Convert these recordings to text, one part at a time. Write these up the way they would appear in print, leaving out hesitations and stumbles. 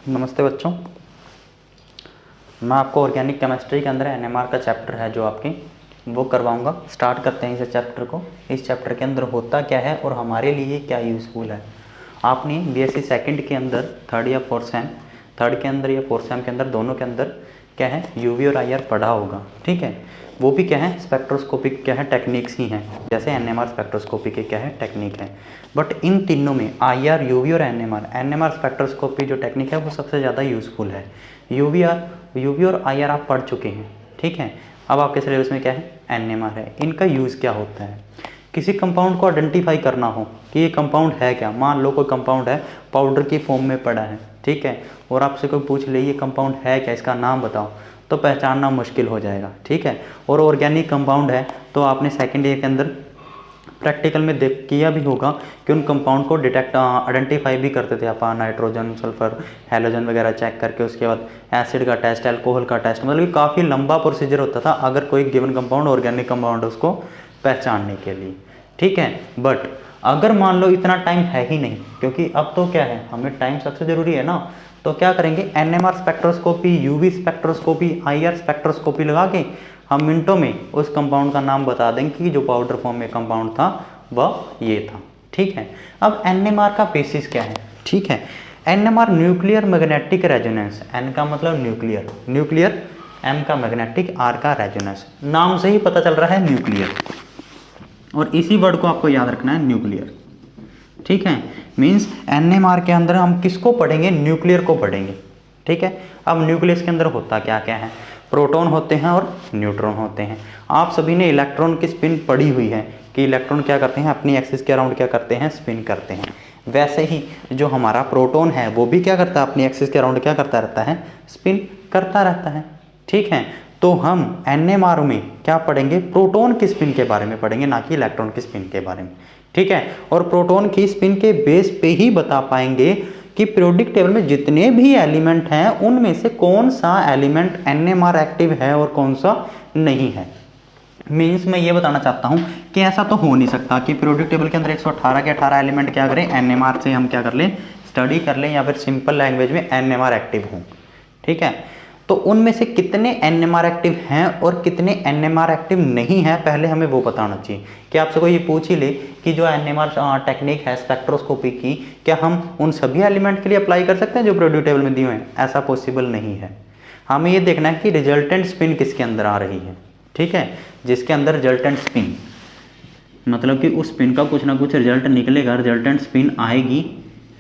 नमस्ते बच्चों, मैं आपको ऑर्गेनिक केमिस्ट्री के अंदर एनएमआर का चैप्टर है जो आपकी वो करवाऊंगा। स्टार्ट करते हैं इस चैप्टर को। इस चैप्टर के अंदर होता क्या है और हमारे लिए क्या यूज़फुल है। आपने बीएससी सेकंड के अंदर थर्ड या फोर्थ सेम, थर्ड के अंदर या फोर्थ सेम के अंदर दोनों के अंदर क्या है यूवी और आईआर पढ़ा होगा, ठीक है। वो भी क्या है स्पेक्ट्रोस्कोपिक क्या है टेक्निक्स ही हैं, जैसे एनएमआर स्पेक्ट्रोस्कोपी के क्या है टेक्निक है। बट इन तीनों में आईआर, यूवी और एनएमआर स्पेक्ट्रोस्कोपी जो टेक्निक है वो सबसे ज़्यादा यूज़फुल है। यूवी और आईआर आप पढ़ चुके हैं, ठीक है। अब आपके सिलेबस में क्या है एनएमआर है। इनका यूज़ क्या होता है, किसी कंपाउंड को आइडेंटिफाई करना हो कि ये कंपाउंड है क्या। मान लो कोई कंपाउंड है पाउडर की फॉर्म में पड़ा है, ठीक है, और आपसे कोई पूछ ले ये कंपाउंड है क्या, इसका नाम बताओ, तो पहचानना मुश्किल हो जाएगा, ठीक है। और ऑर्गेनिक कंपाउंड है तो आपने सेकेंड ईयर के अंदर प्रैक्टिकल में देख किया भी होगा कि उन कंपाउंड को आइडेंटिफाई भी करते थे आप, नाइट्रोजन, सल्फर, हैलोजन वगैरह चेक करके उसके बाद एसिड का टेस्ट, अल्कोहल का टेस्ट, मतलब कि काफ़ी लंबा प्रोसीजर होता था अगर कोई गिवन कंपाउंड ऑर्गेनिक कंपाउंड उसको पहचानने के लिए, ठीक है। बट अगर मान लो इतना टाइम है ही नहीं, क्योंकि अब तो क्या है हमें टाइम सबसे ज़रूरी है ना, तो क्या करेंगे NMR spectroscopy, UV spectroscopy, IR spectroscopy लगा के हम मिनटों में उस कंपाउंड का नाम बता देंगे कि जो पाउडर फॉर्म में कंपाउंड था वह ये था, ठीक है। अब एनएमआर का बेसिस क्या है, ठीक है। NMR nuclear magnetic resonance, N का मतलब न्यूक्लियर, एम का मैग्नेटिक, आर का रेजोनेंस। नाम से ही पता चल रहा है न्यूक्लियर, और इसी वर्ड को आपको याद रखना है न्यूक्लियर, ठीक है। मीन्स एनएमआर के अंदर हम किसको पढ़ेंगे, न्यूक्लियर को पढ़ेंगे, ठीक है। अब न्यूक्लियस के अंदर होता क्या क्या है, प्रोटॉन होते हैं और न्यूट्रॉन होते हैं। आप सभी ने इलेक्ट्रॉन की स्पिन पढ़ी हुई है कि इलेक्ट्रॉन क्या करते हैं, अपनी एक्सिस के अराउंड क्या करते हैं, स्पिन करते हैं। वैसे ही जो हमारा प्रोटॉन है वो भी क्या करता है, अपनी एक्सिस के अराउंड क्या करता रहता है, स्पिन करता रहता है, ठीक है। तो हम एनएमआर में क्या पढ़ेंगे, प्रोटॉन की स्पिन के बारे में पढ़ेंगे, ना कि इलेक्ट्रॉन की स्पिन के बारे में, ठीक है। और प्रोटॉन की स्पिन के बेस पे ही बता पाएंगे कि पीरियोडिक टेबल में जितने भी एलिमेंट हैं उनमें से कौन सा एलिमेंट एनएमआर एक्टिव है और कौन सा नहीं है। मीन्स मैं ये बताना चाहता हूं कि ऐसा तो हो नहीं सकता कि पीरियोडिक टेबल के अंदर 118 के 18 एलिमेंट क्या करें, एनएमआर से हम क्या कर लें, स्टडी कर लें, या फिर सिंपल लैंग्वेज में एनएमआर एक्टिव हों, ठीक है। तो उनमें से कितने एनएमआर एक्टिव हैं और कितने एनएमआर एक्टिव नहीं हैं, पहले हमें वो बताना चाहिए। कि आपसे कोई ये पूछ ही ले कि जो एनएमआर टेक्निक है स्पेक्ट्रोस्कोपी की, क्या हम उन सभी एलिमेंट के लिए अप्लाई कर सकते हैं जो पीरियोडिक टेबल में दिए हुए हैं, ऐसा पॉसिबल नहीं है। हमें ये देखना है कि रिजल्टेंट स्पिन किसके अंदर आ रही है, ठीक है। जिसके अंदर रिजल्टेंट स्पिन मतलब कि उस स्पिन का कुछ ना कुछ रिजल्ट निकलेगा, रिजल्टेंट स्पिन आएगी,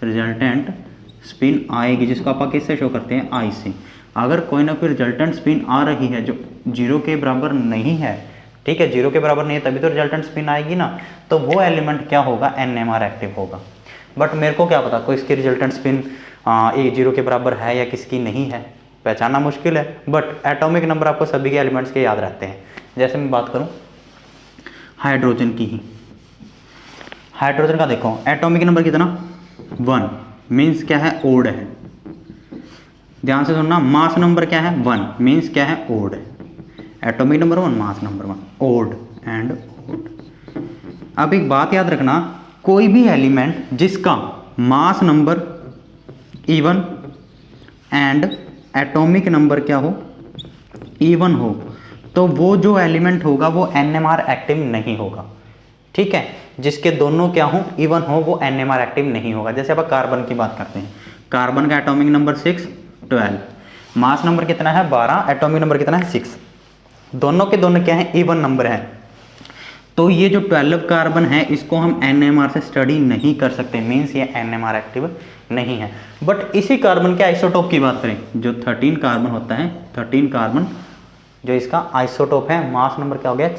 रिजल्टेंट स्पिन आएगी, जिसको आप किससे शो करते हैं, आई से। अगर कोई ना कोई रिजल्टेंट स्पिन आ रही है जो 0 के बराबर नहीं है, ठीक है, 0 के बराबर नहीं है तभी तो रिजल्टेंट स्पिन आएगी ना, तो वो एलिमेंट क्या होगा, एनएमआर एक्टिव होगा। बट मेरे को क्या पता कोई इसकी रिजल्टेंट स्पिन 0 के बराबर है या किसकी नहीं है, पहचानना मुश्किल है। बट एटॉमिक नंबर आपको सभी के एलिमेंट्स के याद रहते हैं। जैसे मैं बात करूँ हाइड्रोजन की ही, हाइड्रोजन का देखो एटॉमिक नंबर कितना, 1, मीन्स क्या है, ओड है। ध्यान से सुनना, मास नंबर क्या है, 1, मीन्स क्या है, ओड है। Atomic number 1, mass number 1, odd and odd. अब एक बात याद रखना, कोई भी एलिमेंट जिसका mass number even and atomic number क्या हो, इवन हो, तो वो जो एलिमेंट होगा वो एनएमआर एक्टिव नहीं होगा, ठीक है। जिसके दोनों क्या हो, इवन हो, वो एनएमआर एक्टिव नहीं होगा। जैसे अब कार्बन की बात करते हैं, कार्बन का एटॉमिक नंबर 6, 12, मास नंबर कितना है 12, एटॉमिक नंबर कितना है 6, दोनों के दोनों क्या है, इवन नंबर है। तो ये जो 12 कार्बन है इसको हम एनएमआर से स्टडी नहीं कर सकते, मीन्स ये एनएमआर एक्टिव नहीं है। बट इसी कार्बन के आइसोटोप की बात करें, जो 13 कार्बन होता है, 13 कार्बन जो इसका आइसोटोप है, मास नंबर क्या हो गया,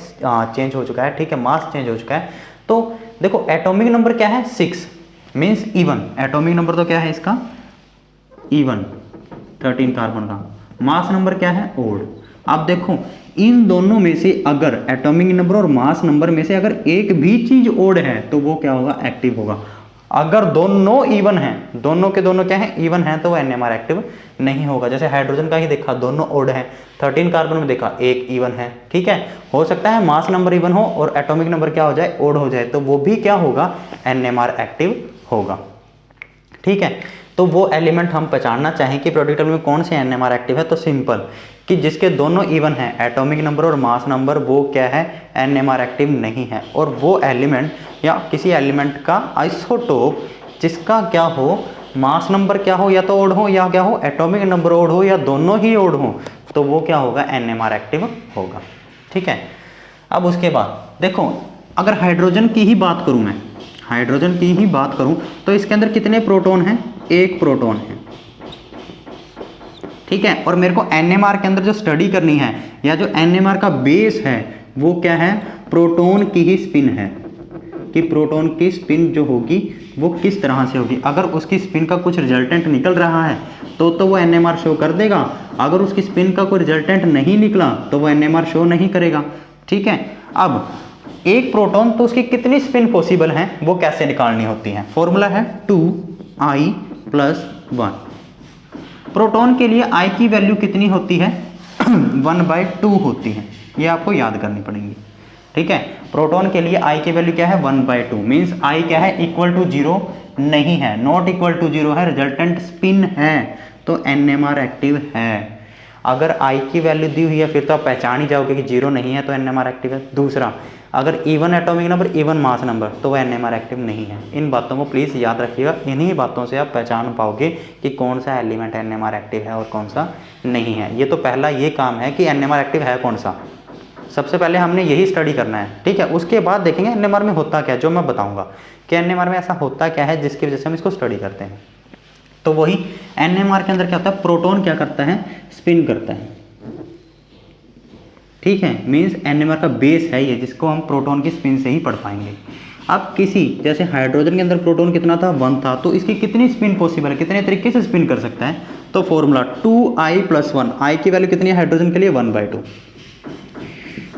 चेंज हो चुका है, ठीक है, मास चेंज हो चुका है। तो देखो एटॉमिक नंबर क्या है 6, मीन्स इवन, एटॉमिक नंबर तो क्या है इसका इवन, 13 कार्बन का, मास नंबर क्या है ओड। आप देखो इन दोनों में से अगर एटॉमिक नंबर और मास नंबर में से अगर एक भी चीज ओड है तो वो क्या होगा, एक्टिव होगा। अगर दोनों इवन हैं, दोनों के दोनों क्या है, इवन हैं, तो वो एनएमआर एक्टिव नहीं होगा। जैसे हाइड्रोजन का ही देखा, दोनों ओड हैं, 13 कार्बन में देखा एक इवन है, ठीक है। हो सकता है मास नंबर इवन हो और एटॉमिक नंबर क्या हो जाए, ओड हो जाए, तो वो भी क्या होगा, एनएमआर एक्टिव होगा, ठीक है। तो वो एलिमेंट हम पहचानना चाहें कि प्रोडक्ट टेबल में कौन से NMR एक्टिव है, तो सिंपल कि जिसके दोनों इवन हैं, एटॉमिक नंबर और मास नंबर, वो क्या है, NMR एक्टिव नहीं है। और वो एलिमेंट या किसी एलिमेंट का आइसोटोप जिसका क्या हो, मास नंबर क्या हो, या तो ओड हो या क्या हो, एटॉमिक नंबर ओड हो, या दोनों ही ओड हो, तो वो क्या होगा, NMR एक्टिव होगा। ठीक है। अब उसके बाद देखो, अगर हाइड्रोजन की ही बात करूं, मैं हाइड्रोजन की ही बात करूं, तो इसके अंदर कितने प्रोटॉन हैं, एक प्रोटॉन है। ठीक है। और मेरे को NMR के अंदर जो स्टडी करनी है, या जो NMR का बेस है, वो क्या है, प्रोटॉन की ही स्पिन है, कि प्रोटॉन की स्पिन जो होगी वो किस तरह से होगी। अगर उसकी स्पिन का कुछ रिजल्टेंट निकल रहा है तो वो NMR शो कर देगा। अगर उसकी स्पिन का कोई रिजल्टेंट नहीं निकला तो वो NMR शो नहीं करेगा। ठीक है। अब एक प्रोटॉन, तो उसकी कितनी स्पिन पॉसिबल हैं, वो कैसे निकालनी होती है। फॉर्मूला है 2I+1। प्रोटॉन के लिए I की वैल्यू कितनी होती है, 1/2 होती है, ये आपको याद करनी पड़ेगी। ठीक है। प्रोटॉन के लिए I की वैल्यू क्या है, 1/2, मीन्स I क्या है, इक्वल टू 0 नहीं है, नॉट इक्वल टू 0 है, रिजल्टेंट स्पिन है, तो NMR एक्टिव है। अगर I की वैल्यू दी हुई है फिर तो आप पहचान ही जाओगे कि 0 नहीं है तो NMR एक्टिव है। दूसरा, अगर even atomic number, even mass number, तो वो NMR एक्टिव नहीं है। इन बातों को प्लीज़ याद रखिएगा, इन्हीं बातों से आप पहचान पाओगे कि कौन सा एलिमेंट NMR एक्टिव है और कौन सा नहीं है। ये तो पहला ये काम है कि NMR एक्टिव है कौन सा, सबसे पहले हमने यही स्टडी करना है। ठीक है। उसके बाद देखेंगे NMR में होता क्या है, जो मैं बताऊँगा कि NMR में ऐसा होता क्या है जिसकी वजह से हम इसको स्टडी करते हैं। तो वही NMR के अंदर क्या होता है, प्रोटॉन क्या करता है, स्पिन करता है। ठीक है। मीन्स NMR का बेस है ये, जिसको हम प्रोटॉन की स्पिन से ही पढ़ पाएंगे। अब किसी, जैसे हाइड्रोजन के अंदर प्रोटॉन कितना था, 1 था, तो इसकी कितनी स्पिन पॉसिबल है, कितने तरीके से स्पिन कर सकता है, तो फॉर्मूला 2I+1। I की वैल्यू कितनी है हाइड्रोजन के लिए, 1/2।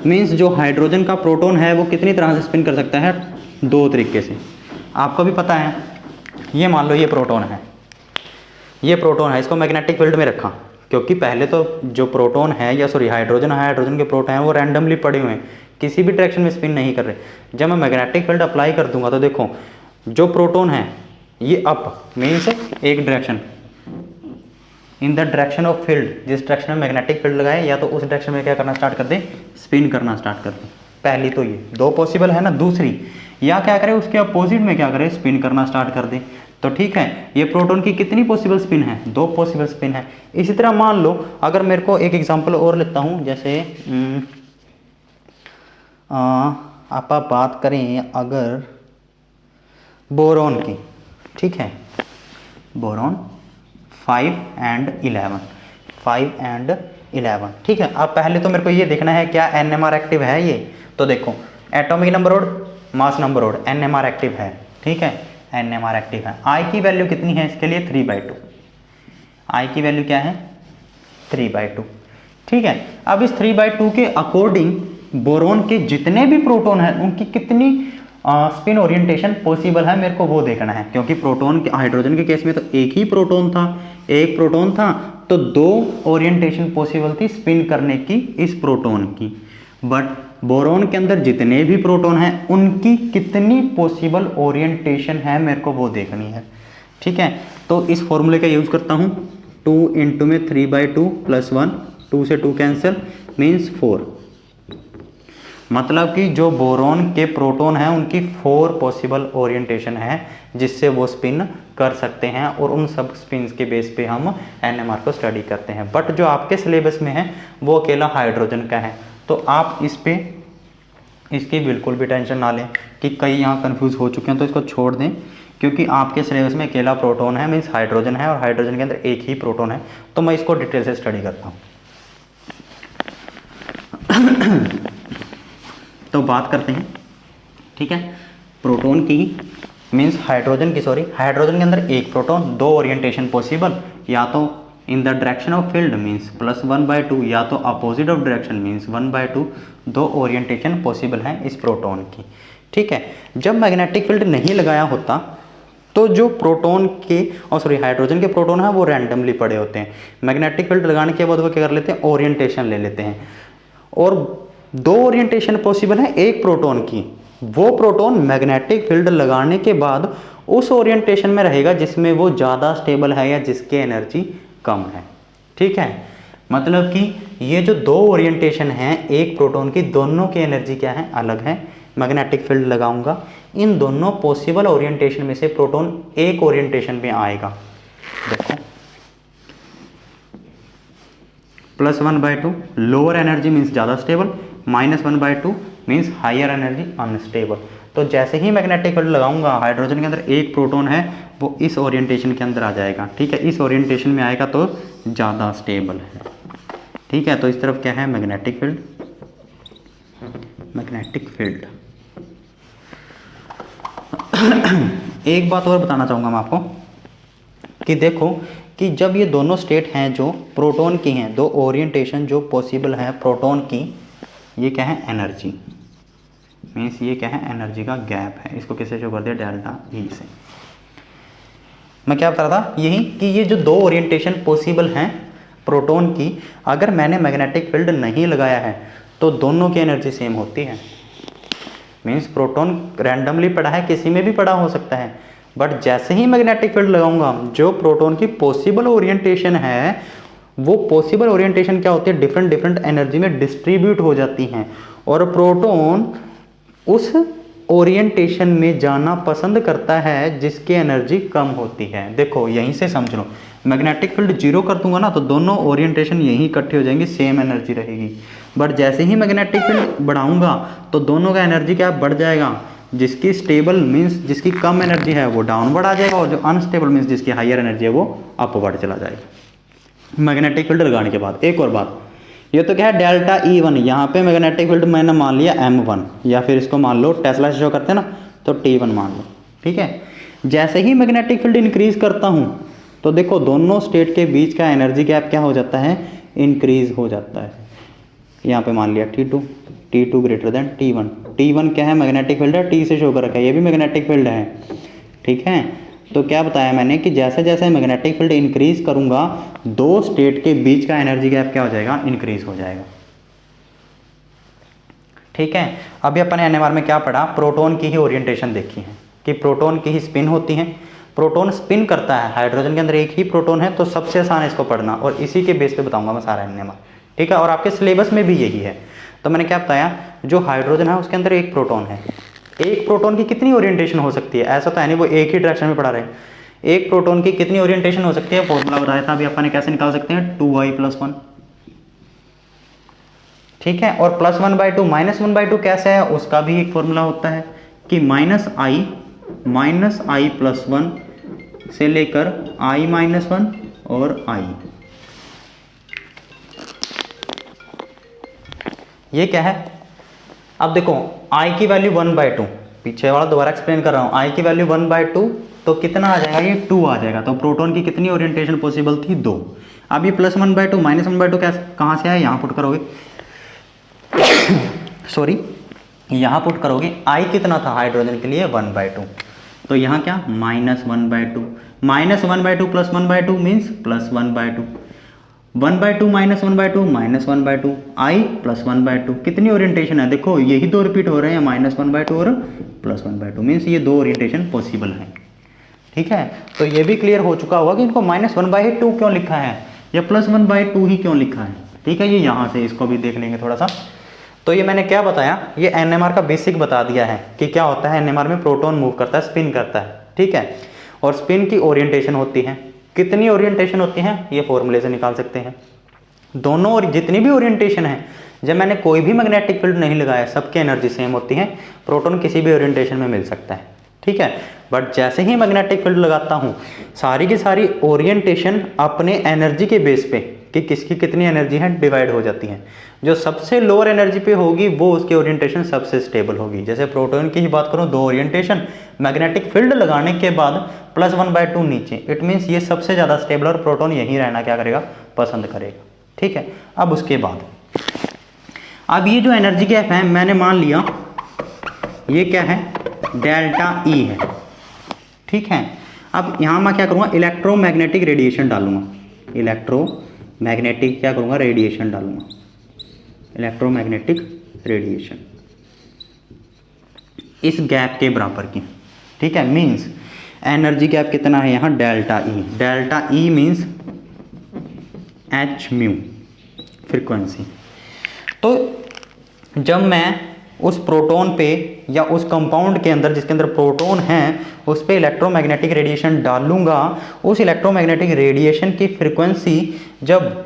मीन्स जो हाइड्रोजन का प्रोटॉन है वो कितनी तरह से स्पिन कर सकता है, 2 तरीके से। आपको भी पता है, ये मान लो ये प्रोटॉन है, ये प्रोटॉन है, इसको मैग्नेटिक फील्ड में रखा, क्योंकि पहले तो जो प्रोटॉन है, या सॉरी हाइड्रोजन है, हाइड्रोजन के प्रोटॉन हैं वो रैंडमली पड़े हुए हैं, किसी भी डायरेक्शन में स्पिन नहीं कर रहे। जब मैं मैग्नेटिक फील्ड अप्लाई कर दूंगा तो देखो, जो प्रोटॉन है ये अप, मीन्स एक direction, in the direction of field, जिस डायरेक्शन में मैग्नेटिक फील्ड लगाए, या तो उस डायरेक्शन में क्या करना स्टार्ट कर दे, स्पिन करना स्टार्ट कर दे। पहली तो ये 2 पॉसिबल है ना। दूसरी, या क्या करे, उसके अपोजिट में क्या करे, स्पिन करना स्टार्ट कर दे। तो ठीक है, ये प्रोटॉन की कितनी पॉसिबल स्पिन है, 2 पॉसिबल स्पिन है। इसी तरह मान लो, अगर मेरे को एक एग्जांपल और लेता हूँ, जैसे आप बात करें अगर बोरॉन की, ठीक है, बोरॉन 5 and 11, ठीक है। अब पहले तो मेरे को ये देखना है क्या NMR एक्टिव है ये, तो देखो atomic number odd, mass number odd, NMR active है। ठीक है, NMR एक्टिव है। I की वैल्यू कितनी है इसके लिए, 3/2। I की वैल्यू क्या है, 3/2। ठीक है। अब इस 3/2 के अकॉर्डिंग बोरॉन के जितने भी प्रोटॉन हैं उनकी कितनी स्पिन ओरिएंटेशन पॉसिबल है, मेरे को वो देखना है। क्योंकि प्रोटॉन के, हाइड्रोजन के केस में तो एक ही प्रोटॉन था, एक प्रोटॉन था, तो 2 ओरिएंटेशन पॉसिबल थी स्पिन करने की इस प्रोटॉन की। बट बोरॉन के अंदर जितने भी प्रोटॉन हैं उनकी कितनी पॉसिबल ओरिएंटेशन है, मेरे को वो देखनी है। ठीक है। तो इस फॉर्मूले का यूज करता हूँ, 2 इंटू में 3/2 + 1, 2 से 2 कैंसिल, मीन्स 4। मतलब कि जो बोरॉन के प्रोटॉन हैं उनकी 4 पॉसिबल ओरिएंटेशन है जिससे वो स्पिन कर सकते हैं, और उन सब स्पिन्स के बेस पे हम NMR को स्टडी करते हैं। बट जो आपके सिलेबस में है वो अकेला हाइड्रोजन का है, तो आप इस पे इसकी बिल्कुल भी टेंशन ना लें कि कई यहाँ कंफ्यूज हो चुके हैं, तो इसको छोड़ दें, क्योंकि आपके सिलेबस में अकेला प्रोटॉन है, मीन्स हाइड्रोजन है, और हाइड्रोजन के अंदर एक ही प्रोटॉन है। तो मैं इसको डिटेल से स्टडी करता हूँ। तो बात करते हैं, ठीक है, प्रोटॉन की, मीन्स हाइड्रोजन की, सॉरी हाइड्रोजन के अंदर एक प्रोटॉन, 2 ओरिएंटेशन पॉसिबल, या तो in the direction of field means +1/2, या तो opposite of direction means 1/2, 2 orientation possible हैं इस प्रोटॉन की। ठीक है। जब मैग्नेटिक फील्ड नहीं लगाया होता तो जो प्रोटॉन के, और सॉरी हाइड्रोजन के प्रोटॉन है वो रैंडमली पड़े होते हैं। मैग्नेटिक फील्ड लगाने के बाद वो क्या कर लेते हैं, ओरिएंटेशन ले लेते हैं, और 2 ओरिएंटेशन पॉसिबल है एक प्रोटॉन की। वो प्रोटॉन मैग्नेटिक फील्ड लगाने के बाद उस ओरिएंटेशन में रहेगा जिसमें वो ज़्यादा स्टेबल है या जिसकी एनर्जी कम है। ठीक है, मतलब कि ये जो दो ओरिएंटेशन हैं एक प्रोटॉन की, दोनों की एनर्जी क्या है, अलग है। मैग्नेटिक फील्ड लगाऊंगा, इन दोनों पॉसिबल ओरिएंटेशन में से प्रोटॉन एक ओरिएंटेशन में आएगा। देखो +1/2 लोअर एनर्जी मीन्स ज़्यादा stable, -1/2 means higher energy unstable. तो जैसे ही मैग्नेटिक फील्ड लगाऊंगा हाइड्रोजन के अंदर एक प्रोटॉन है वो इस ओरिएंटेशन के अंदर आ जाएगा। ठीक है, इस ओरिएंटेशन में आएगा तो ज़्यादा स्टेबल है। ठीक है, तो इस तरफ क्या है, मैग्नेटिक फील्ड, मैग्नेटिक फील्ड। एक बात और बताना चाहूँगा मैं आपको कि देखो कि जब ये दोनों स्टेट हैं जो प्रोटॉन की हैं, दो ओरिएंटेशन जो पॉसिबल है प्रोटॉन की, ये क्या है, एनर्जी मीन्स ये क्या है, एनर्जी का गैप है। इसको कैसे शो कर दिया, डेल्टा ई से। मैं क्या बता रहा था, यही कि ये जो दो ओरिएंटेशन पॉसिबल हैं प्रोटॉन की, अगर मैंने मैग्नेटिक फील्ड नहीं लगाया है तो दोनों की एनर्जी सेम होती है। मीन्स प्रोटॉन रैंडमली पड़ा है, किसी में भी पड़ा हो सकता है, बट जैसे ही मैग्नेटिक फील्ड लगाऊंगा जो प्रोटॉन की पॉसिबल ओरिएंटेशन है वो पॉसिबल ओरिएंटेशन क्या होती है, डिफरेंट डिफरेंट एनर्जी में डिस्ट्रीब्यूट हो जाती हैं और प्रोटॉन उस ओरिएंटेशन में जाना पसंद करता है जिसकी एनर्जी कम होती है। देखो यहीं से समझ लो, मैग्नेटिक फील्ड 0 कर दूंगा ना तो दोनों ओरिएंटेशन यहीं इकट्ठे हो जाएंगे, सेम एनर्जी रहेगी। बट जैसे ही मैग्नेटिक फील्ड बढ़ाऊंगा तो दोनों का एनर्जी क्या बढ़ जाएगा, जिसकी स्टेबल मीन्स जिसकी कम एनर्जी है वो डाउनवर्ड आ जाएगा और जो अनस्टेबल मीन्स जिसकी हायर एनर्जी है वो अपवर्ड चला जाएगा मैग्नेटिक फील्ड लगाने के बाद। एक और बात, ये तो क्या है, डेल्टा E1, यहाँ पे मैग्नेटिक फील्ड मैंने मान लिया M1 या फिर इसको मान लो टेस्ला से शो करते हैं ना तो T1 मान लो। ठीक है, जैसे ही मैग्नेटिक फील्ड इंक्रीज करता हूँ तो देखो दोनों स्टेट के बीच का एनर्जी गैप क्या हो जाता है, इंक्रीज हो जाता है। यहाँ पे मान लिया T2 greater than T1। T1 क्या है, मैग्नेटिक फील्ड है, T से शो कर रखा है, ये भी मैग्नेटिक फील्ड है। ठीक है, तो क्या बताया मैंने कि जैसे जैसे मैग्नेटिक फील्ड इंक्रीज करूंगा दो स्टेट के बीच का एनर्जी गैप क्या हो जाएगा, इंक्रीज हो जाएगा। ठीक है, अभी अपन ने NMR में क्या पढ़ा, प्रोटॉन की ही ओरिएंटेशन देखी है कि प्रोटॉन की ही स्पिन होती है। प्रोटॉन स्पिन करता है, हाइड्रोजन के अंदर एक ही प्रोटॉन है तो सबसे आसान है इसको पढ़ना और इसी के बेस पे बताऊंगा मैं सारा NMR। ठीक है, और आपके सिलेबस में भी यही है। तो मैंने क्या बताया, जो हाइड्रोजन है उसके अंदर एक प्रोटॉन है, एक प्रोटॉन की कितनी ओरिएंटेशन हो सकती है, ऐसा तो है नहीं वो एक ही डायरेक्शन में पढ़ा रहे। एक प्रोटॉन की कितनी ओरिएंटेशन हो सकती है, फॉर्मूला बताया था अभी अपन ने, कैसे निकाल सकते हैं, 2i+1। ठीक है, और +1/2 -1/2 कैसे है, उसका भी एक फॉर्मूला होता है कि -i+1 से लेकर i-1 और i। ये क्या है, अब देखो i की वैल्यू 1/2, पीछे वाला दोबारा एक्सप्लेन कर रहा हूँ, i की वैल्यू 1/2 तो कितना आ जाएगा, ये 2 आ जाएगा। तो प्रोटॉन की कितनी ओरिएंटेशन पॉसिबल थी, 2। अब ये +1/2 -1/2 कैसे कहाँ से आया, यहाँ पुट करोगे सॉरी यहाँ पुट करोगे, i कितना था हाइड्रोजन के लिए 1/2, तो यहाँ क्या -1/2, -1/2 +1/2 मीन्स +1/2, 1/2 -1/2 -1/2, i +1/2। कितनी ओरिएंटेशन है, देखो यही दो रिपीट हो रहे हैं, -1/2 और +1/2 मीन्स ये दो ओरिएंटेशन पॉसिबल है। ठीक है, तो ये भी क्लियर हो चुका होगा कि इनको -1/2 क्यों लिखा है या +1/2 ही क्यों लिखा है। ठीक है, ये यहाँ से इसको भी देख लेंगे थोड़ा सा। तो ये मैंने क्या बताया, ये NMR का बेसिक बता दिया है कि क्या होता है, NMR में प्रोटॉन मूव करता है, स्पिन करता है। ठीक है, और स्पिन की ओरिएंटेशन होती है, कितनी ओरिएंटेशन होती है ये फॉर्मूले से निकाल सकते हैं। दोनों और जितनी भी ओरिएंटेशन है, जब मैंने कोई भी मैग्नेटिक फील्ड नहीं लगाया सबकी एनर्जी सेम होती है, प्रोटॉन किसी भी ओरिएंटेशन में मिल सकता है। ठीक है, बट जैसे ही मैग्नेटिक फील्ड लगाता हूँ सारी की सारी ओरिएंटेशन अपने एनर्जी के बेस पे कि किसकी कितनी एनर्जी है डिवाइड हो जाती है। जो सबसे लोअर एनर्जी पे होगी वो उसकी ओरिएंटेशन सबसे स्टेबल होगी। जैसे प्रोटॉन की ही बात करूँ, दो ओरिएंटेशन, मैग्नेटिक फील्ड लगाने के बाद +1/2 नीचे, इट मीन्स ये सबसे ज़्यादा स्टेबल और प्रोटॉन यहीं रहना क्या करेगा, पसंद करेगा। ठीक है, अब उसके बाद अब ये जो एनर्जी गैप है मैंने मान लिया ये क्या है, डेल्टा E है। ठीक है, अब यहाँ मैं क्या करूँगा, इलेक्ट्रोमैग्नेटिक रेडिएशन डालूंगा, इलेक्ट्रोमैग्नेटिक क्या करूँगा, रेडिएशन डालूंगा, इलेक्ट्रोमैग्नेटिक रेडिएशन इस गैप के बराबर की। ठीक है, मीन्स एनर्जी गैप कितना है यहाँ, delta E. Delta E means H mu frequency. तो जब मैं उस प्रोटॉन पे या उस कंपाउंड के अंदर जिसके अंदर प्रोटॉन हैं उस पे इलेक्ट्रोमैग्नेटिक रेडिएशन डालूंगा, उस इलेक्ट्रोमैग्नेटिक रेडिएशन की फ्रीक्वेंसी जब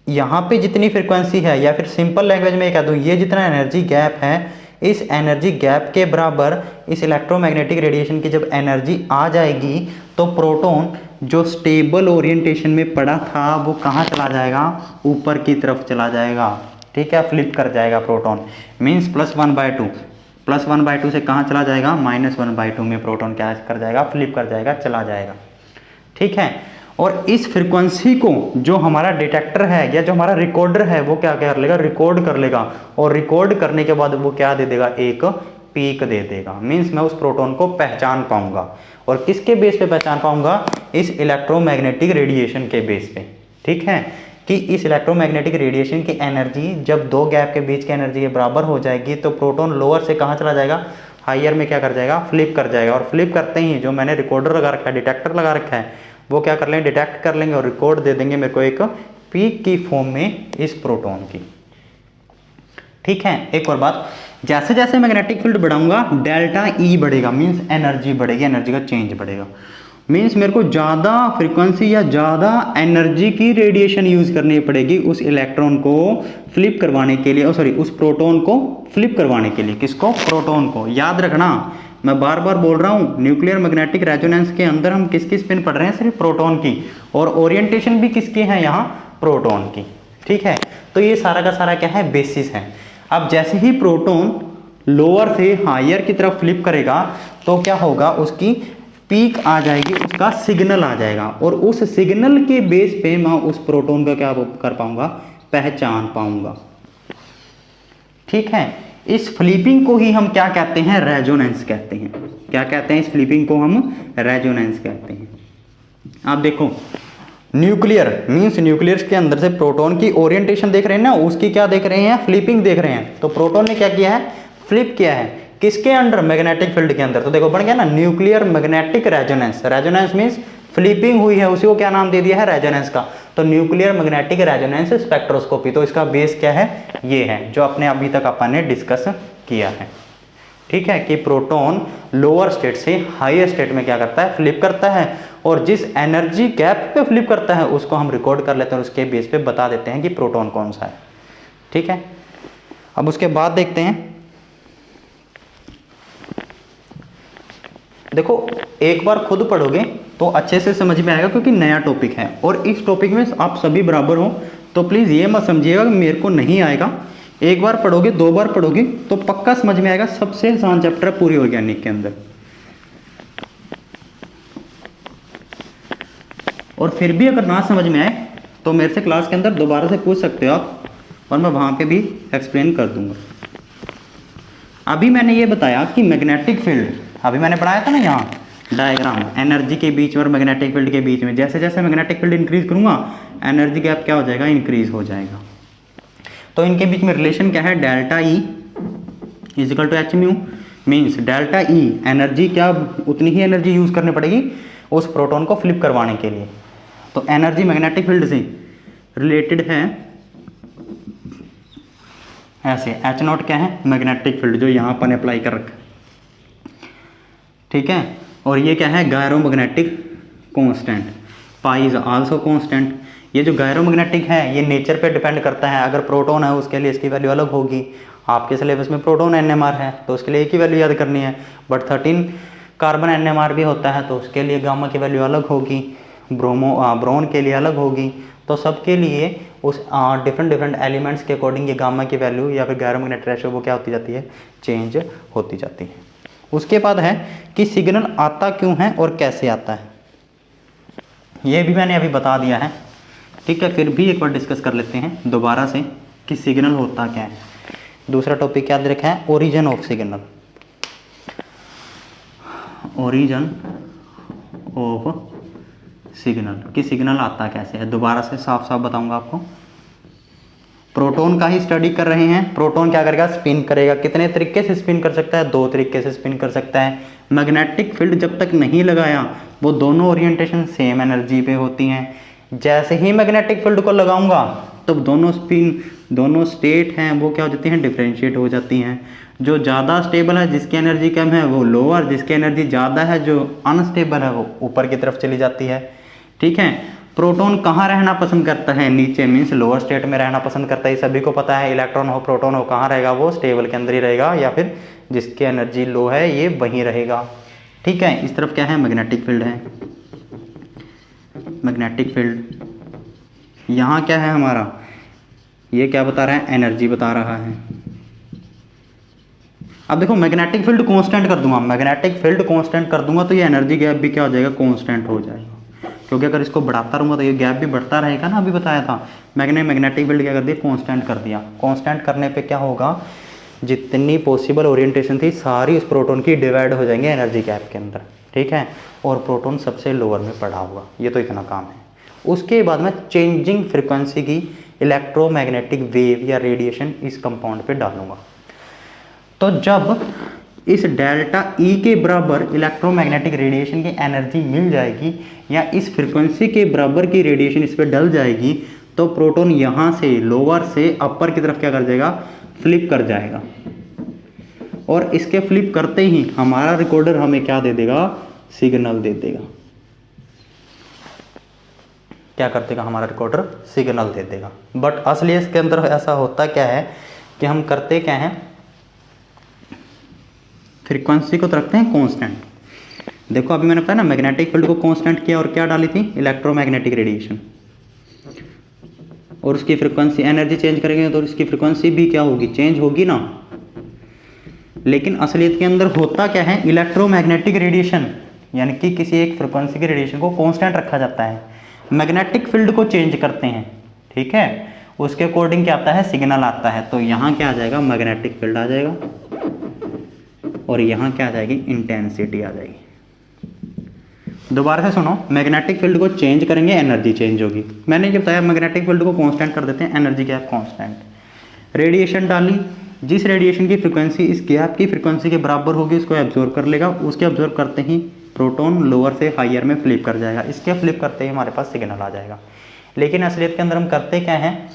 यहाँ पे जितनी फ्रीक्वेंसी है, या फिर सिंपल लैंग्वेज में कह दूँ, ये जितना एनर्जी गैप है, इस एनर्जी गैप के बराबर इस इलेक्ट्रोमैग्नेटिक रेडिएशन की जब एनर्जी आ जाएगी तो प्रोटॉन जो स्टेबल ओरिएंटेशन में पड़ा था वो कहाँ चला जाएगा, ऊपर की तरफ चला जाएगा। ठीक है, फ्लिप कर जाएगा प्रोटॉन, मीन्स +1/2। +1/2 से कहाँ चला जाएगा, -1/2 में प्रोटॉन क्या कर जाएगा, फ्लिप कर जाएगा, चला जाएगा। ठीक है, और इस फ्रीक्वेंसी को जो हमारा डिटेक्टर है या जो हमारा रिकॉर्डर है वो क्या कर लेगा, रिकॉर्ड कर लेगा, और रिकॉर्ड करने के बाद वो क्या दे देगा, एक पीक दे देगा। मीन्स मैं उस प्रोटॉन को पहचान पाऊंगा, और किसके बेस पे पहचान पाऊंगा, इस इलेक्ट्रोमैग्नेटिक रेडिएशन के बेस पे। ठीक है, कि इस इलेक्ट्रोमैग्नेटिक रेडिएशन की एनर्जी जब दो गैप के बीच की एनर्जी के बराबर हो जाएगी तो प्रोटॉन लोअर से कहाँ चला जाएगा, हायर में क्या कर जाएगा, फ्लिप कर जाएगा। और फ्लिप करते ही जो मैंने रिकॉर्डर लगा रखा है, डिटेक्टर लगा रखा है, वो क्या कर लेंगे, डिटेक्ट कर लेंगे और रिकॉर्ड दे देंगे मेरे को एक पीक की फॉर्म में इस प्रोटॉन की। ठीक है, एक और बात, जैसे जैसे मैग्नेटिक फील्ड बढ़ाऊंगा डेल्टा ई बढ़ेगा, मीन्स एनर्जी बढ़ेगी, एनर्जी का चेंज बढ़ेगा। मीन्स मेरे को ज़्यादा फ्रीक्वेंसी या ज़्यादा एनर्जी की रेडिएशन यूज़ करनी पड़ेगी उस इलेक्ट्रॉन को फ्लिप करवाने के लिए, उस प्रोटॉन को फ्लिप करवाने के लिए। किसको, प्रोटॉन को। याद रखना, मैं बार बार बोल रहा हूँ, न्यूक्लियर मैग्नेटिक रेजोनेंस के अंदर हम किसकी स्पिन पढ़ रहे हैं, सिर्फ प्रोटॉन की, और ओरिएंटेशन भी किसकी है यहाँ, प्रोटॉन की। ठीक है, तो ये सारा का सारा क्या है, बेसिस है। अब जैसे ही प्रोटॉन लोअर से हायर की तरफ फ्लिप करेगा तो क्या होगा, उसकी पीक आ जाएगी, उसका सिग्नल आ जाएगा, और उस सिग्नल के बेस पे मैं उस प्रोटॉन का क्या कर पाऊंगा, पहचान पाऊंगा। ठीक है, इस फ्लिपिंग को ही हम क्या कहते हैं, रेजोनेंस कहते हैं। क्या कहते हैं, इस फ्लिपिंग को हम रेजोनेंस कहते हैं। आप देखो, न्यूक्लियर मीन्स न्यूक्लियस के अंदर से प्रोटॉन की ओरिएंटेशन देख रहे हैं ना, उसकी क्या देख रहे हैं, फ्लिपिंग देख रहे हैं। तो प्रोटॉन ने क्या किया है, फ्लिप किया है, किसके अंडर, मैग्नेटिक फील्ड के अंदर। तो देखो बन गया ना nuclear magnetic resonance. Resonance means flipping हुई है, उसी को क्या नाम दे दिया है, रेजोनेंस का। तो न्यूक्लियर मैग्नेटिक रेजोनेंस स्पेक्ट्रोस्कोपी, तो इसका बेस क्या है, ये है जो अपने अभी तक अपन ने डिस्कस किया है। ठीक है, कि प्रोटॉन लोअर स्टेट से हायर स्टेट में क्या करता है, फ्लिप करता है, और जिस एनर्जी गैप पे फ्लिप करता है उसको हम रिकॉर्ड कर लेते हैं और उसके बेस पे बता देते हैं कि प्रोटॉन कौन सा है। ठीक है, अब उसके बाद देखते हैं, देखो एक बार खुद पढ़ोगे तो अच्छे से समझ में आएगा, क्योंकि नया टॉपिक है और इस टॉपिक में आप सभी बराबर हो, तो प्लीज़ ये मत समझिएगा कि मेरे को नहीं आएगा। एक बार पढ़ोगे, दो बार पढ़ोगे तो पक्का समझ में आएगा। सबसे आसान चैप्टर है पूरी ऑर्गेनिक के अंदर। और फिर भी अगर ना समझ में आए तो मेरे से क्लास के अंदर दोबारा से पूछ सकते हो आप, और मैं वहाँ पे भी एक्सप्लेन कर दूंगा। अभी मैंने ये बताया कि मैग्नेटिक फील्ड, अभी मैंने पढ़ाया था ना यहाँ डायग्राम, एनर्जी के बीच में और मैग्नेटिक फील्ड के बीच में, जैसे जैसे मैग्नेटिक फील्ड इंक्रीज करूँगा एनर्जी गैप क्या हो जाएगा, इंक्रीज हो जाएगा। तो इनके बीच में रिलेशन क्या है, delta E equal to H mu, means delta E energy क्या, उतनी ही एनर्जी यूज़ करनी पड़ेगी उस प्रोटॉन को फ्लिप करवाने के लिए। तो एनर्जी मैग्नेटिक फील्ड से रिलेटेड है ऐसे, एच नॉट क्या है, मैग्नेटिक फील्ड जो यहाँ पर अप्लाई कर रखा है। ठीक है, और ये क्या है, gyro magnetic constant, pi is also constant. ये जो गायरो मैग्नेटिक है ये नेचर पे डिपेंड करता है। अगर प्रोटॉन है उसके लिए इसकी वैल्यू अलग होगी। आपके सिलेबस में प्रोटॉन NMR है तो उसके लिए एक ही वैल्यू याद करनी है, बट 13 कार्बन NMR भी होता है तो उसके लिए गामा की वैल्यू अलग होगी, ब्रोन के लिए अलग होगी। तो सबके लिए उस डिफरेंट एलिमेंट्स के अकॉर्डिंग ये गामा की वैल्यू या फिर गायरो मैग्नेटिक रेशियो वो क्या होती जाती है, चेंज होती जाती है। उसके बाद है कि सिग्नल आता क्यों है और कैसे आता है, ये भी मैंने अभी बता दिया है। ठीक है, फिर भी एक बार डिस्कस कर लेते हैं दोबारा से कि सिग्नल होता क्या है। दूसरा टॉपिक क्या दे रखा है, origin of signal, origin of signal, कि सिग्नल आता कैसे है। दोबारा से साफ साफ बताऊंगा आपको। प्रोटॉन का ही स्टडी कर रहे हैं। प्रोटॉन क्या करेगा, स्पिन करेगा। कितने तरीके से स्पिन कर सकता है, दो तरीके से स्पिन कर सकता है, मैग्नेटिक फील्ड जब तक नहीं लगाया वो दोनों ओरिएंटेशन सेम एनर्जी पे होती हैं। जैसे ही मैग्नेटिक फील्ड को लगाऊंगा तो दोनों स्पिन, दोनों स्टेट हैं वो क्या हो जाती हैं, डिफरेंशिएट हो जाती हैं। जो ज़्यादा स्टेबल है जिसकी एनर्जी कम है वो लोअर, जिसकी एनर्जी ज़्यादा है जो अनस्टेबल है वो ऊपर की तरफ चली जाती है। ठीक है, प्रोटॉन कहाँ रहना पसंद करता है, नीचे, मीन्स लोअर स्टेट में रहना पसंद करता है। सभी को पता है इलेक्ट्रॉन हो प्रोटॉन हो कहाँ रहेगा, वो स्टेबल के अंदर ही रहेगा, या फिर जिसकी एनर्जी लो है ये वहीं रहेगा। ठीक है, इस तरफ क्या है, मैग्नेटिक फील्ड है। मैग्नेटिक फील्ड यहाँ क्या है हमारा, ये क्या बता रहा है, एनर्जी बता रहा है। अब देखो मैग्नेटिक फील्ड कांस्टेंट कर दूंगा, मैग्नेटिक फील्ड कांस्टेंट कर दूंगा तो ये एनर्जी गैप भी क्या हो जाएगा, कांस्टेंट हो जाएगा। क्योंकि अगर इसको बढ़ाता रहूँगा तो ये गैप भी बढ़ता रहेगा ना, अभी बताया था। मैंने मैग्नेटिक फील्ड क्या कर दिया, कांस्टेंट कर दिया। कांस्टेंट करने पे क्या होगा, जितनी पॉसिबल ओरिएंटेशन थी सारी उस प्रोटॉन की डिवाइड हो जाएंगे एनर्जी गैप के अंदर। ठीक है, और प्रोटॉन सबसे लोअर में पड़ा होगा। ये तो इतना काम है। उसके बाद में चेंजिंग फ्रिक्वेंसी की इलेक्ट्रोमैग्नेटिक वेव या रेडिएशन इस कंपाउंड पे डालूंगा। तो जब इस डेल्टा ई के बराबर इलेक्ट्रोमैग्नेटिक रेडिएशन की एनर्जी मिल जाएगी या इस फ्रिक्वेंसी के बराबर की रेडिएशन इस पर डल जाएगी तो प्रोटॉन यहाँ से लोअर से अपर की तरफ क्या कर जाएगा, फ्लिप कर जाएगा। और इसके फ्लिप करते ही हमारा रिकॉर्डर हमें क्या दे देगा, सिग्नल दे देगा। क्या कर देगा हमारा रिकॉर्डर, सिग्नल दे देगा। बट असली इसके अंदर ऐसा होता क्या है कि हम करते क्या हैं, फ्रीक्वेंसी को तो रखते हैं कांस्टेंट। देखो अभी मैंने बताया ना, मैग्नेटिक फील्ड को कांस्टेंट किया और क्या डाली थी, इलेक्ट्रोमैग्नेटिक रेडिएशन। और उसकी फ्रीक्वेंसी, एनर्जी चेंज करेंगे तो उसकी फ्रीक्वेंसी भी क्या होगी, चेंज होगी ना। लेकिन असलियत के अंदर होता क्या है, इलेक्ट्रोमैग्नेटिक रेडिएशन यानी कि किसी एक फ्रीक्वेंसी के रेडिएशन को कांस्टेंट रखा जाता है। मैग्नेटिक फील्ड को चेंज करते हैं। ठीक है, उसके अकॉर्डिंग क्या आता है, सिग्नल आता है। तो यहाँ क्या आ जाएगा, मैग्नेटिक फील्ड आ जाएगा और यहाँ क्या आ जाएगी, इंटेंसिटी आ जाएगी। दोबारा से सुनो, मैग्नेटिक फील्ड को चेंज करेंगे एनर्जी चेंज होगी। मैंने जो बताया मैग्नेटिक फील्ड को कांस्टेंट कर देते हैं, एनर्जी गैप कांस्टेंट। रेडिएशन डाली, जिस रेडिएशन की फ्रीक्वेंसी इस गैप की फ्रीक्वेंसी के बराबर होगी उसको एब्जॉर्ब कर लेगा। उसके एब्जॉर्ब करते ही प्रोटॉन लोअर से हायर में फ्लिप कर जाएगा। इसके फ्लिप करते ही हमारे पास सिग्नल आ जाएगा। लेकिन असलियत के अंदर हम करते क्या हैं,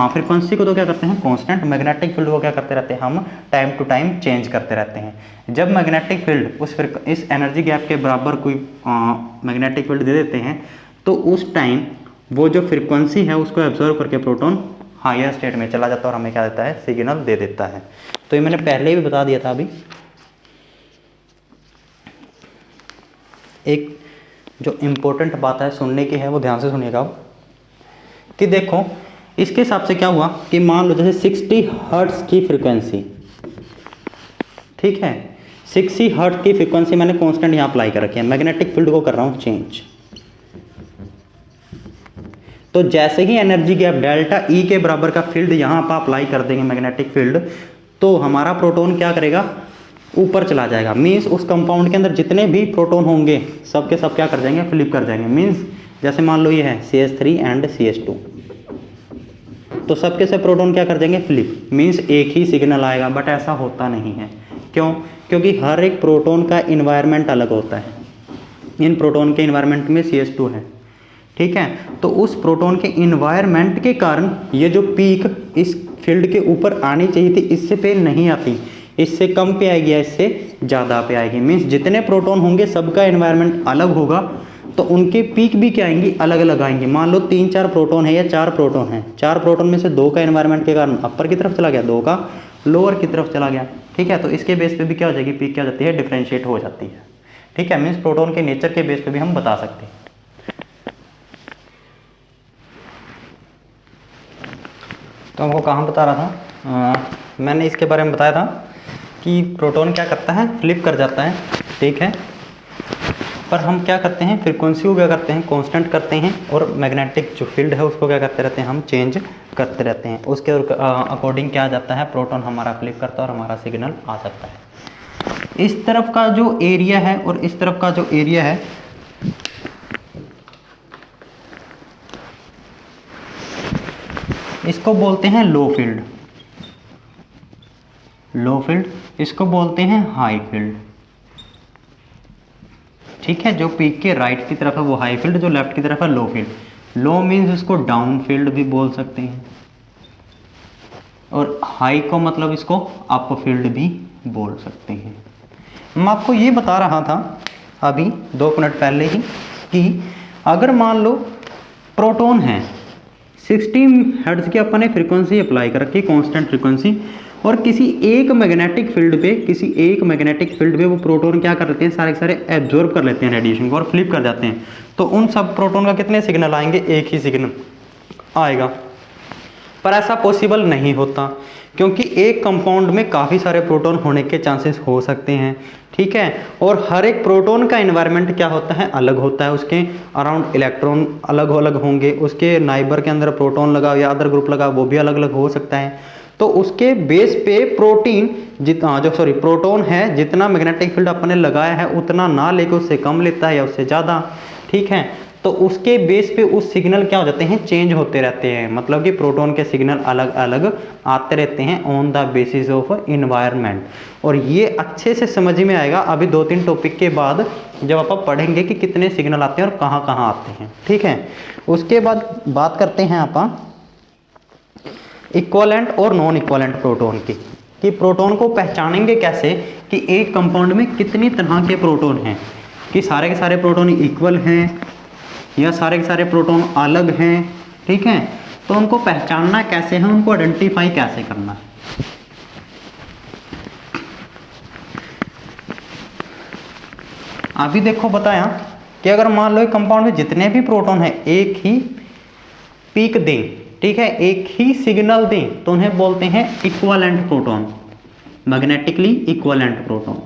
फ्रीक्वेंसी को तो क्या करते हैं कांस्टेंट, मैग्नेटिक फील्ड को क्या करते रहते हैं, हम टाइम टू टाइम चेंज करते रहते हैं। जब मैग्नेटिक फील्ड इस एनर्जी गैप के बराबर कोई मैग्नेटिक फील्ड दे देते हैं तो उस टाइम वो जो फ्रीक्वेंसी है उसको एब्जॉर्व करके प्रोटॉन हायर स्टेट में चला जाता है और हमें क्या देता है, सिग्नल दे देता है। तो ये मैंने पहले भी बता दिया था। अभी एक जो इम्पोर्टेंट बात है सुनने की है वो ध्यान से सुनिएगा कि देखो इसके हिसाब से क्या हुआ कि मान लो जैसे 60 हर्ट्ज की फ्रीक्वेंसी, ठीक है, 60 हर्ट्ज की फ्रीक्वेंसी मैंने कांस्टेंट यहाँ अप्लाई कर रखी है, मैग्नेटिक फील्ड को कर रहा हूँ चेंज। तो जैसे ही एनर्जी गैप डेल्टा ई के बराबर का फील्ड यहाँ पर अप्लाई कर देंगे मैग्नेटिक फील्ड, तो हमारा प्रोटॉन क्या करेगा, ऊपर चला जाएगा। मीन्स उस कंपाउंड के अंदर जितने भी प्रोटॉन होंगे सब के सब क्या कर जाएंगे, फ्लिप कर जाएंगे। मीन्स जैसे मान लो ये है CH3 एंड CH2, तो सबके सब प्रोटॉन क्या कर देंगे, फ्लिप। मीन्स एक ही सिग्नल आएगा। बट ऐसा होता नहीं है। क्यों? क्योंकि हर एक प्रोटॉन का इन्वायरमेंट अलग होता है। इन प्रोटॉन के इन्वायरमेंट में CH2 है, ठीक है, तो उस प्रोटॉन के इन्वायरमेंट के कारण ये जो पीक इस फील्ड के ऊपर आनी चाहिए थी इससे पे नहीं आती, इससे कम पे आएगी या इससे ज़्यादा पे आएगी। मीन्स जितने प्रोटॉन होंगे सबका एनवायरनमेंट अलग होगा तो उनके पीक भी क्या आएंगी, अलग अलग आएंगे। मान लो 3-4 प्रोटॉन है या 4 प्रोटॉन है, 4 प्रोटॉन में से 2 का एनवायरनमेंट के कारण अपर की तरफ चला गया, 2 का लोअर की तरफ चला गया, ठीक है, तो इसके बेस पे भी क्या हो जाएगी, पीक क्या हो जाती है, डिफ्रेंशिएट हो जाती है, ठीक है। मीन्स प्रोटॉन के नेचर के बेस पे भी हम बता सकते हैं। तो हमको कहाँ बता रहा था, मैंने इसके बारे में बताया था कि प्रोटॉन क्या करता है, फ्लिप कर जाता है, ठीक है, पर हम क्या करते हैं, फ्रीक्वेंसी को क्या करते हैं, कांस्टेंट करते हैं, और मैग्नेटिक जो फील्ड है उसको क्या करते रहते हैं, हम चेंज करते रहते हैं। उसके अकॉर्डिंग क्या आ जाता है, प्रोटॉन हमारा फ्लिप करता है और हमारा सिग्नल आ सकता है। इस तरफ का जो एरिया है और इस तरफ का जो एरिया है, इसको बोलते हैं लो फील्ड, लो फील्ड इसको बोलते हैं हाई फील्ड। ठीक है, जो पीक के राइट की तरफ है वो हाई फील्ड, जो लेफ्ट की तरफ है लो फील्ड। लो मीन्स इसको डाउन फील्ड भी बोल सकते हैं, और हाई को मतलब इसको अप फील्ड भी बोल सकते हैं। मैं आपको ये बता रहा था अभी 2 मिनट पहले ही कि अगर मान लो प्रोटॉन है, 60 हर्ट्ज की अपन ने फ्रीक्वेंसी अप्लाई कर रखी, कांस्टेंट फ्रीक्वेंसी, और किसी एक मैग्नेटिक फील्ड पे वो प्रोटॉन क्या कर लेते हैं, सारे के सारे एब्जॉर्ब कर लेते हैं रेडिएशन को और फ्लिप कर जाते हैं। तो उन सब प्रोटॉन का कितने सिग्नल आएंगे, एक ही सिग्नल आएगा। पर ऐसा पॉसिबल नहीं होता, क्योंकि एक कंपाउंड में काफ़ी सारे प्रोटॉन होने के चांसेस हो सकते हैं। ठीक है, और हर एक प्रोटॉन का एनवायरनमेंट क्या होता है, अलग होता है। उसके अराउंड इलेक्ट्रॉन अलग अलग होंगे, उसके नाइबर के अंदर प्रोटॉन लगा या अदर ग्रुप लगा वो भी अलग अलग हो सकता है। तो उसके बेस पे प्रोटॉन है, जितना मैग्नेटिक फील्ड अपन ने लगाया है उतना ना लेके उससे कम लेता है या उससे ज़्यादा। ठीक है, तो उसके बेस पे उस सिग्नल क्या हो जाते हैं, चेंज होते रहते हैं। मतलब कि प्रोटॉन के सिग्नल अलग अलग आते रहते हैं on the basis of environment. और ये अच्छे से समझ में आएगा अभी 2-3 टॉपिक के बाद, जब आप पढ़ेंगे कि कितने सिग्नल आते हैं और कहाँ कहाँ आते हैं। ठीक है, उसके बाद बात करते हैं आप इक्वलेंट और नॉन इक्वलेंट प्रोटॉन की, कि प्रोटॉन को पहचानेंगे कैसे कि एक कंपाउंड में कितनी तरह के प्रोटॉन हैं, कि सारे के सारे प्रोटॉन इक्वल हैं या सारे के सारे प्रोटॉन अलग हैं। ठीक है, तो उनको पहचानना कैसे है, उनको आइडेंटिफाई कैसे करना है। अभी देखो बताया कि अगर मान लो एक कंपाउंड में जितने भी प्रोटॉन हैं एक ही पीक दें, ठीक है, एक ही सिग्नल दें, तो उन्हें बोलते हैं equivalent proton, magnetically equivalent proton.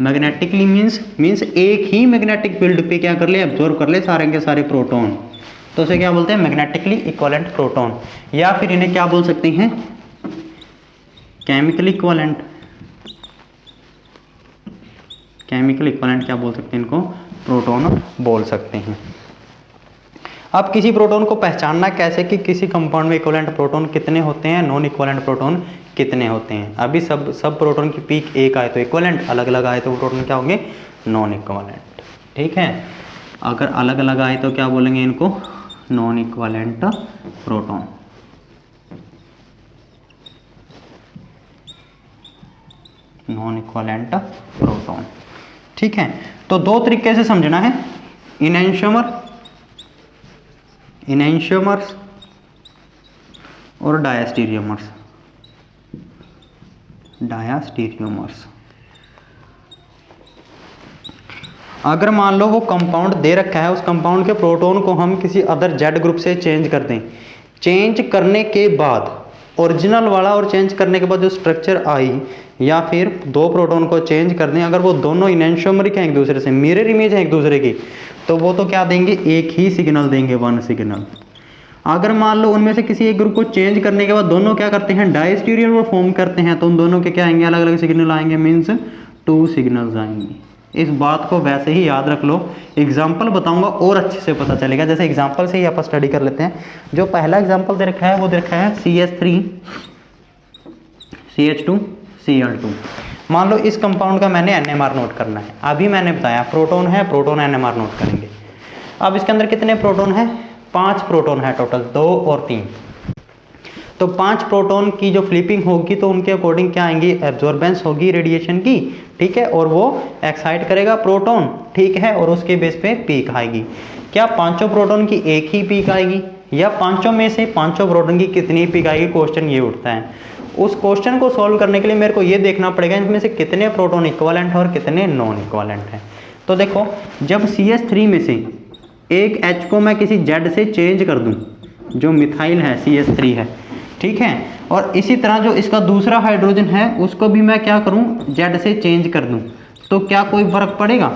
Magnetically means एक ही मैग्नेटिक फील्ड पे क्या कर ले, एब्जॉर्ब कर ले सारे के सारे प्रोटॉन, तो उसे क्या बोलते हैं, मैग्नेटिकली इक्विवेलेंट प्रोटॉन। या फिर इन्हें क्या बोल सकते हैं, केमिकली इक्विवेलेंट। केमिकल इक्विवेलेंट क्या बोल सकते हैं, इनको प्रोटॉन बोल सकते हैं। अब किसी प्रोटॉन को पहचानना कैसे कि किसी कंपाउंड में इक्विवेलेंट प्रोटॉन कितने होते हैं, नॉन इक्विवेलेंट प्रोटॉन कितने होते हैं। अभी सब प्रोटॉन की पीक एक आए तो इक्विवेलेंट, अलग अलग आए तो प्रोटॉन क्या होंगे, नॉन इक्विवेलेंट। ठीक है, अगर अलग अलग आए तो क्या बोलेंगे इनको, non equivalent proton. Non equivalent proton. ठीक है, तो 2 तरीके से समझना है, इनैंशियोमर्स और डायस्टीरियोमर्स। अगर मान लो वो कंपाउंड दे रखा है, उस कंपाउंड के प्रोटॉन को हम किसी अदर जेड ग्रुप से चेंज कर दें, चेंज करने के बाद ओरिजिनल वाला और चेंज करने के बाद जो स्ट्रक्चर आई, या फिर 2 प्रोटॉन को चेंज कर दें, अगर वो दोनों इनैंशियोमरिक हैं एक दूसरे से, मिरर इमेज है एक दूसरे की, तो वो तो क्या देंगे, एक ही सिग्नल देंगे, 1 सिग्नल। अगर मान लो उनमें से किसी एक ग्रुप को चेंज करने के बाद दोनों क्या करते हैं, डायस्टीरियो फॉर्म करते हैं, तो उन दोनों के क्या आएंगे, अलग अलग सिग्नल आएंगे, मीन्स 2 सिग्नल्स आएंगे। इस बात को वैसे ही याद रख लो, एग्जाम्पल बताऊंगा और अच्छे से पता चलेगा। जैसे एग्जाम्पल से ही आप स्टडी कर लेते हैं। जो पहला एग्जाम्पल दे रखा है वो दे रखा है CH3 CH2 Cl2। मान लो इस कंपाउंड का मैंने NMR नोट करना है। अभी मैंने बताया प्रोटॉन है, प्रोटॉन NMR नोट करेंगे। अब इसके अंदर कितने प्रोटॉन है, 5 प्रोटॉन है टोटल, 2 और 3। तो 5 प्रोटॉन की जो फ्लिपिंग होगी तो उनके अकॉर्डिंग क्या आएंगी, एब्जॉर्बेंस होगी रेडिएशन की। ठीक है, और वो एक्साइट करेगा प्रोटॉन। ठीक है, और उसके बेस पे पीक आएगी। क्या 5 प्रोटॉन की एक ही पीक आएगी, या 5 में से 5 प्रोटॉन की कितनी पीक आएगी, क्वेश्चन ये उठता है। उस क्वेश्चन को सॉल्व करने के लिए मेरे को ये देखना पड़ेगा इनमें से कितने प्रोटॉन इक्विवेलेंट है और कितने नॉन इक्विवेलेंट है। तो देखो, जब CH3 में से एक H को मैं किसी Z से चेंज कर दूं, जो मिथाइल है CH3 है, ठीक है, और इसी तरह जो इसका दूसरा हाइड्रोजन है उसको भी मैं क्या करूं, Z से चेंज कर दूं, तो क्या कोई फर्क पड़ेगा।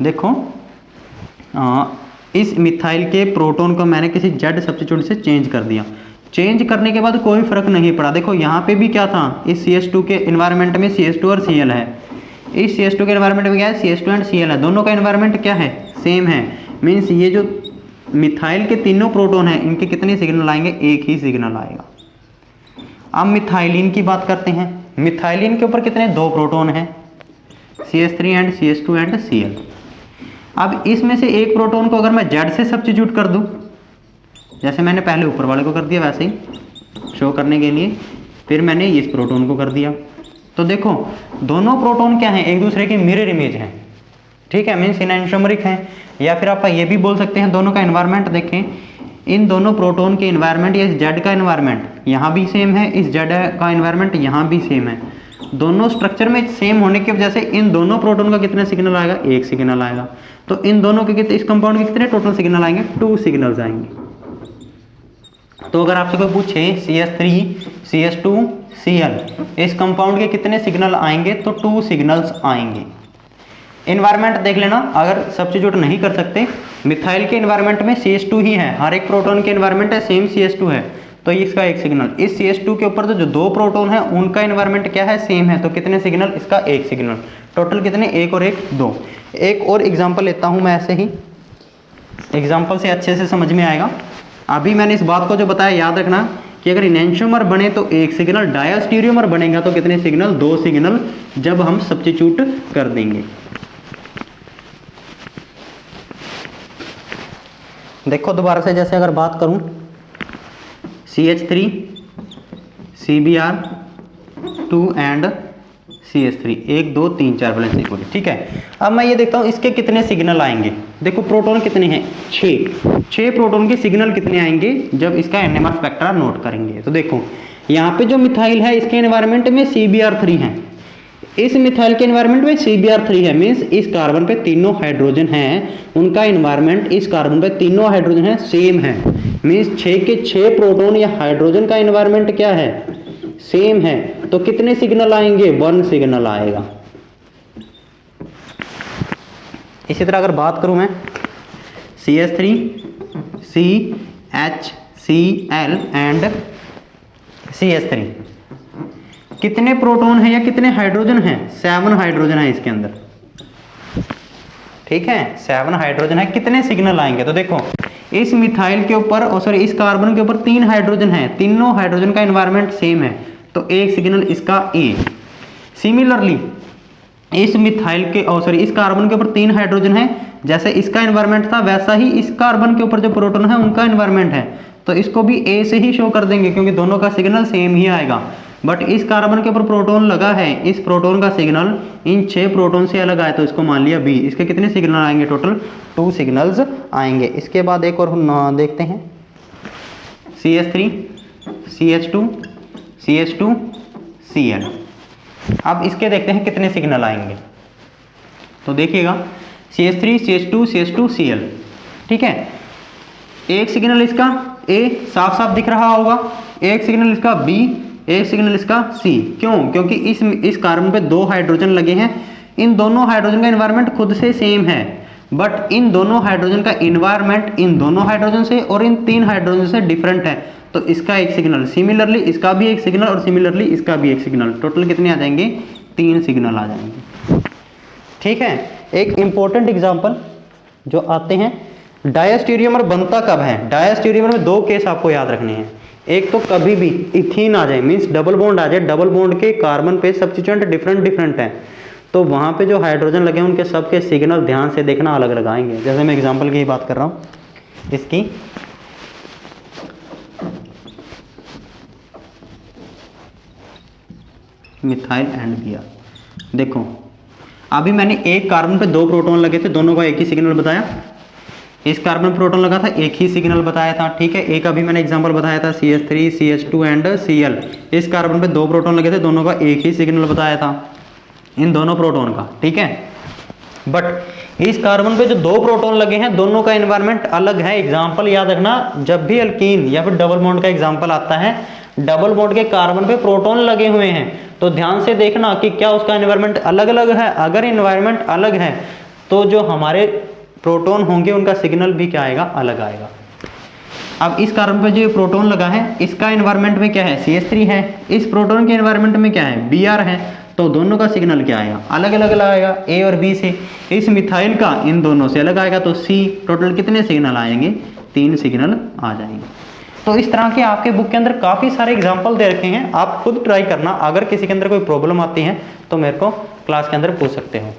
देखो, इस मिथाइल के प्रोटॉन को मैंने किसी Z सब्स्टिट्यूट से चेंज कर दिया, चेंज करने के बाद कोई फर्क नहीं पड़ा। देखो यहाँ पे भी क्या था, इस CH2 के एनवायरनमेंट में CH2 और Cl है, इस CH2 के एनवायरनमेंट में क्या है, CH2 एंड Cl है, दोनों का एनवायरनमेंट क्या है, सेम है। मीन्स ये जो मिथाइल के तीनों प्रोटॉन हैं इनके कितने सिग्नल आएंगे, एक ही सिग्नल आएगा। अब मिथाइलिन की बात करते हैं। मिथाइलिन के ऊपर कितने, 2 प्रोटॉन हैं, CH3 and CH2 and Cl। अब इसमें से एक प्रोटॉन को अगर मैं Z से सब्स्टिट्यूट कर दूं, जैसे मैंने पहले ऊपर वाले को कर दिया वैसे ही शो करने के लिए, फिर मैंने इस प्रोटॉन को कर दिया, तो देखो दोनों प्रोटॉन क्या हैं, एक दूसरे की मिरर इमेज हैं, ठीक है, मीन्स एनेंटियोमरिक हैं। या फिर आप ये भी बोल सकते हैं दोनों का एनवायरनमेंट देखें, इन दोनों प्रोटॉन के एनवायरनमेंट, या इस जेड का एनवायरनमेंट यहाँ भी सेम है, इस जेड का एनवायरनमेंट यहाँ भी सेम है, दोनों स्ट्रक्चर में सेम होने की वजह से इन दोनों प्रोटॉन का कितना सिग्नल आएगा, 1 सिग्नल आएगा। तो इन दोनों के कितने, इस कंपाउंड के कितने टोटल सिग्नल आएंगे, 2 सिग्नल्स आएंगे। तो अगर आपसे कोई पूछे CH3 CH2 Cl इस कंपाउंड के कितने सिग्नल आएंगे, तो 2 सिग्नल्स आएंगे। एनवायरनमेंट देख लेना, अगर सब्स्टिट्यूट नहीं कर सकते, मिथाइल के एनवायरनमेंट में CH2 ही है, हर एक प्रोटॉन के एनवायरनमेंट है सेम CH2 है, तो इसका 1 सिग्नल। इस CH2 के ऊपर तो जो 2 प्रोटॉन है उनका एनवायरनमेंट क्या है, सेम है, तो कितने सिग्नल, इसका 1 सिग्नल। टोटल कितने, 1 और 1 2। एक और एग्जाम्पल लेता हूँ मैं, ऐसे ही एग्जाम्पल से अच्छे से समझ में आएगा। अभी मैंने इस बात को जो बताया याद रखना कि अगर इनेंशियोमर बने तो 1 सिग्नल, डायस्टीरियोमर बनेगा तो कितने सिग्नल, 2 सिग्नल, जब हम सब्स्टिट्यूट कर देंगे। देखो दोबारा से, जैसे अगर बात करूं CH3 CBr2 and CH3 1 2 3 4 balance equally, ठीक है। अब मैं ये देखता हूं इसके कितने सिग्नल आएंगे। देखो प्रोटॉन कितने हैं, 6 प्रोटॉन के सिग्नल कितने आएंगे जब इसका NMR स्पेक्ट्रा नोट करेंगे। तो देखो यहाँ पे जो मिथाइल है इसके एनवायरनमेंट में CBr3 है, इस मिथाइल के एनवायरनमेंट में CBr3 है, मीन्स इस कार्बन पे तीनों हाइड्रोजन हैं, उनका एनवायरनमेंट इस कार्बन पे तीनों हाइड्रोजन है सेम है, मीन्स 6 के 6 प्रोटॉन या हाइड्रोजन का एनवायरनमेंट क्या है, सेम है। तो कितने सिग्नल आएंगे, 1 सिग्नल आएगा। इसी तरह अगर बात करूं मैं CH3 CHCl एंड CH3 कितने प्रोटॉन है या कितने हाइड्रोजन हैं, 7 हाइड्रोजन है इसके अंदर, ठीक है, 7 हाइड्रोजन है। कितने सिग्नल आएंगे, तो देखो इस मिथाइल के ऊपर, सॉरी इस कार्बन के ऊपर 3 हाइड्रोजन है, तीनों हाइड्रोजन का एनवायरनमेंट सेम है, तो 1 सिग्नल इसका A। सिमिलरली इस मिथाइल के, सॉरी इस कार्बन के ऊपर 3 हाइड्रोजन है, जैसे इसका एनवायरनमेंट था वैसा ही इस कार्बन के ऊपर जो प्रोटॉन है उनका एनवायरनमेंट है, तो इसको भी A से ही शो कर देंगे क्योंकि दोनों का सिग्नल सेम ही आएगा। बट इस कार्बन के ऊपर प्रोटॉन लगा है, इस प्रोटॉन का सिग्नल इन 6 प्रोटॉन से अलग आया, तो इसको मान लिया B। इसके कितने सिग्नल आएंगे, टोटल 2 सिग्नल्स आएंगे। इसके बाद एक और देखते हैं CH3 CH2 CH2 Cl। अब इसके देखते हैं कितने सिग्नल आएंगे, तो देखिएगा CH3 CH2 CH2 Cl, ठीक है, 1 सिग्नल इसका A साफ साफ दिख रहा होगा, 1 सिग्नल इसका B, 1 सिग्नल इसका C। क्यों, क्योंकि इस कार्बन पे 2 हाइड्रोजन लगे हैं, इन दोनों हाइड्रोजन का एनवायरनमेंट खुद से सेम है, बट इन दोनों हाइड्रोजन का एनवायरनमेंट इन दोनों हाइड्रोजन से और इन 3 हाइड्रोजन से डिफरेंट है, तो इसका 1 सिग्नल, सिमिलरली इसका भी 1 सिग्नल और सिमिलरली इसका भी 1 सिग्नल, टोटल कितने आ जाएंगे, 3 सिग्नल आ जाएंगे, ठीक है। एक इंपॉर्टेंट एग्जांपल जो आते हैं, डायस्टीरियोमर बनता कब है, डायस्टीरियोमर में 2 केस आपको याद रखने हैं। एक तो कभी भी इथीन आ जाए, मीन्स डबल बॉन्ड आ जाए, डबल बॉन्ड के कार्बन पे सब्स्टिट्यूएंट डिफरेंट है, तो वहाँ पे जो हाइड्रोजन लगे हैं उनके सबके सिग्नल ध्यान से देखना अलग अलग आएंगे। जैसे मैं एग्जांपल की ही बात कर रहा हूँ इसकी, मिथाइल एंड Br। देखो अभी मैंने एक कार्बन पे 2 प्रोटॉन लगे थे, दोनों का एक ही सिग्नल बताया, इस कार्बन प्रोटॉन लगा था एक ही सिग्नल बताया था, ठीक है। एक अभी मैंने एग्जांपल बताया था CH3 CH2 एंड Cl, इस कार्बन पे 2 प्रोटॉन लगे थे, दोनों का एक ही सिग्नल बताया था इन दोनों प्रोटॉन का, ठीक है। बट इस कार्बन पे जो 2 प्रोटॉन लगे हैं दोनों का एनवायरनमेंट अलग है। एग्जाम्पल याद रखना, जब भी अल्कीन या फिर डबल बॉन्ड का एग्जाम्पल आता है, डबल बॉन्ड के कार्बन पे प्रोटॉन लगे हुए हैं, तो ध्यान से देखना कि क्या उसका एनवायरनमेंट अलग अलग है। अगर एनवायरनमेंट अलग है तो जो हमारे प्रोटॉन होंगे उनका सिग्नल भी क्या आएगा, अलग आएगा। अब इस कार्बन पे जो प्रोटॉन लगा है इसका एनवायरनमेंट में क्या है, CH3 है, इस प्रोटॉन के एनवायरनमेंट में क्या है, Br है, तो दोनों का सिग्नल क्या आएगा, अलग अलग आएगा, A और B से। इस मिथाइल का इन दोनों से अलग आएगा, तो C। टोटल कितने सिग्नल आएंगे, 3 सिग्नल आ जाएंगे। तो इस तरह के आपके बुक के अंदर काफ़ी सारे एग्जाम्पल दे रखे हैं, आप खुद ट्राई करना। अगर किसी के अंदर कोई प्रॉब्लम आती है तो मेरे को क्लास के अंदर पूछ सकते हो।